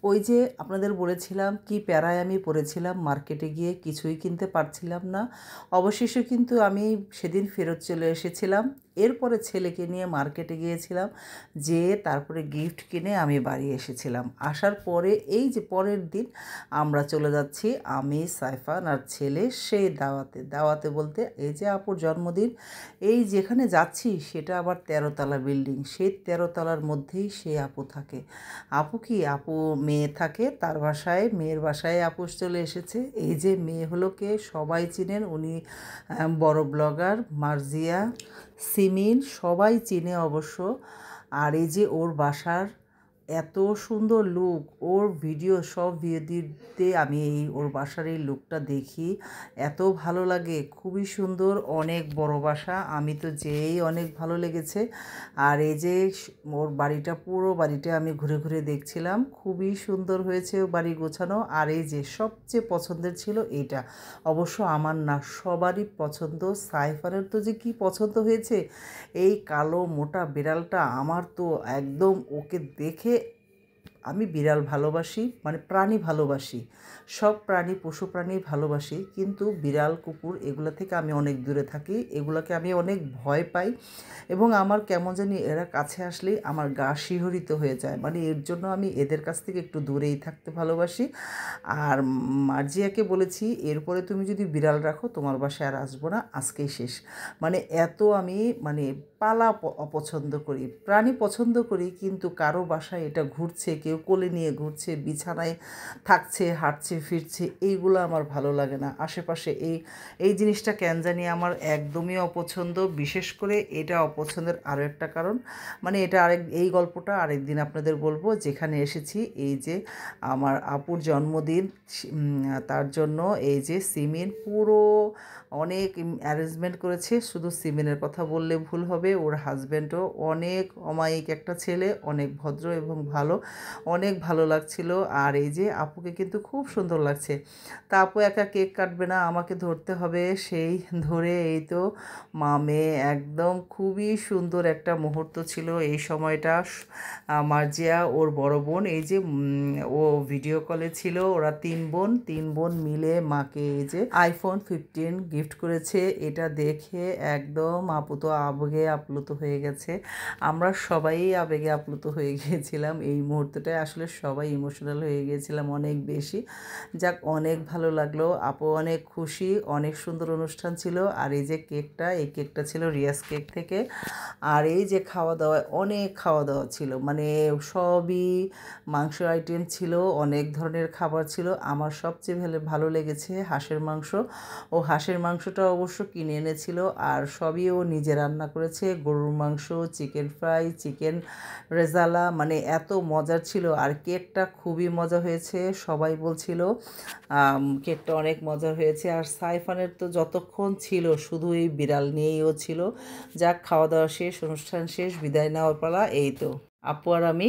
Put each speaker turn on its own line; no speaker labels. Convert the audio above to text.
ওই যে আপনাদের বলেছিলাম কি প্যারায় আমি পড়েছিলাম, মার্কেটে গিয়ে কিছুই কিনতে পারছিলাম না। অবশেষে কিন্তু আমি সেদিন ফেরত চলে এসেছিলাম। এরপরে ছেলেকে নিয়ে মার্কেটে গিয়েছিলাম, যেয়ে তারপরে গিফট কিনে আমি বাড়ি এসেছিলাম। আসার পরে এই যে পরের দিন আমরা চলে যাচ্ছি, আমি, সাইফান আর ছেলে সেই দাওয়াতে বলতে এই যে আপুর জন্মদিন। এই যেখানে যাচ্ছি সেটা আবার 13 তলা বিল্ডিং, সেই 13 তলার মধ্যেই সে আপু থাকে। আপু মেয়ে থাকে তার বাসায়, মেয়ের বাসায় আপু চলে এসেছে। এই যে মেয়ে হলো কে সবাই চিনেন, উনি বড় ব্লগার মার্জিয়া, সিমিন, সবাই চিনে অবশ্য। আর এই যে ওর বাসার এত সুন্দর লুক, ওর ভিডিও সব ভিডিওতে আমি ওর বাসার এই লুকটা দেখি, এত ভালো লাগে, খুবই সুন্দর, অনেক বড় বাসা, আমি তো যেই অনেক ভালো লেগেছে। আর এই যে ওর বাড়িটা, পুরো বাড়িটা আমি ঘুরে ঘুরে দেখছিলাম, খুবই সুন্দর হয়েছে বাড়ি গোছানো। আর এই যে সবচেয়ে পছন্দের ছিল এইটা, অবশ্য আমার না, সবারই পছন্দ। সাইফারের তো যে কি পছন্দ হয়েছে এই কালো মোটা বিড়ালটা, আমার তো একদম ওকে দেখে, আমি বিড়াল ভালোবাসি, মানে প্রাণী ভালোবাসি, সব প্রাণী পশু প্রাণী ভালোবাসি, কিন্তু বিড়াল কুকুর এগুলো থেকে আমি অনেক দূরে থাকি, এগুলোকে আমি অনেক ভয় পাই। এবং আমার কেমন জানি এরা কাছে আসলেই আমার গা শিহরিত হয়ে যায়, মানে এর জন্য আমি এদের কাছ থেকে একটু দূরেই থাকতে ভালোবাসি। আর মার্জিয়াকে বলেছি এরপরে তুমি যদি বিড়াল রাখো তোমার বাসায় আর আসবো না, আজকেই শেষ। মানে এত আমি মানে পালা অপছন্দ করি, প্রাণী পছন্দ করি, কিন্তু কারো বাসায় এটা ঘুরছে, কেউ কোলে নিয়ে ঘুরছে, বিছানায় থাকছে, হাঁটছে ফিরছে, এইগুলো আমার ভালো লাগে না। আশেপাশে এই এই জিনিসটা কেন জানি আমার একদমই অপছন্দ। বিশেষ করে এটা অপছন্দের আরও একটা কারণ, মানে এটা এই গল্পটা আরেকদিন আপনাদের বলবো। যেখানে এসেছি এই যে আমার আপুর জন্মদিন, তার জন্য এই যে সিমিন পুরো অনেক অ্যারেঞ্জমেন্ট করেছে। শুধু সিমিনের কথা বললে ভুল হবে, ওর হাজব্যান্ডও অনেক অমায়িক একটা ছেলে, অনেক ভদ্র এবং ভালো, অনেক ভালো লাগছিল। আর এই যে আপুকে কিন্তু খুব সুন্দর লাগছে। তা আপু একা কেক কাটবে না, আমাকে ধরতে হবে, সেই ধরে এই তো মেয়ে একদম, খুবই সুন্দর একটা মুহূর্ত ছিল এই সময়টা। মার্জিয়া ওর বড় বোন, এই যে ও ভিডিও কলে ছিল, ওরা তিন বোন মিলে মাকে এই যে iPhone 15 গিফট করেছে। এটা দেখে একদম আপু তো আবেগে আপ্লুত হয়ে গেছে, আমরা সবাই আবেগে আপ্লুত হয়ে গিয়েছিলাম। এই মুহূর্তটায় আসলে সবাই ইমোশনাল হয়ে গিয়েছিলাম অনেক বেশি। যাক, অনেক ভালো লাগলো, আপু অনেক খুশি, অনেক সুন্দর অনুষ্ঠান ছিল। আর এই যে কেকটা, এই কেকটা ছিল রিয়াজ কেক থেকে। আর এই যে খাওয়া দাওয়া, অনেক খাওয়া দাওয়া ছিল, মানে সবই মাংস আইটেম ছিল, অনেক ধরনের খাবার ছিল। আমার সবচেয়ে ভালো লেগেছে হাঁসের মাংস। ও হাঁসের মাংসটা অবশ্য কিনে এনেছিল, আর সবই ও নিজে রান্না করেছে, গরুর মাংস, চিকেন ফ্রাই, চিকেন রেজালা, মানে এত মজার ছিল। আর কেকটা খুবই মজা হয়েছে, সবাই বলছিল কেকটা অনেক মজা হয়েছে। আর সাইফানের তো যতক্ষণ ছিল শুধু এই বিড়াল নিয়েই ও ছিল। যাক, খাওয়া দাওয়া শেষ, অনুষ্ঠান শেষ, বিদায় নেওয়ার পালা। এই তো আপু আর আমি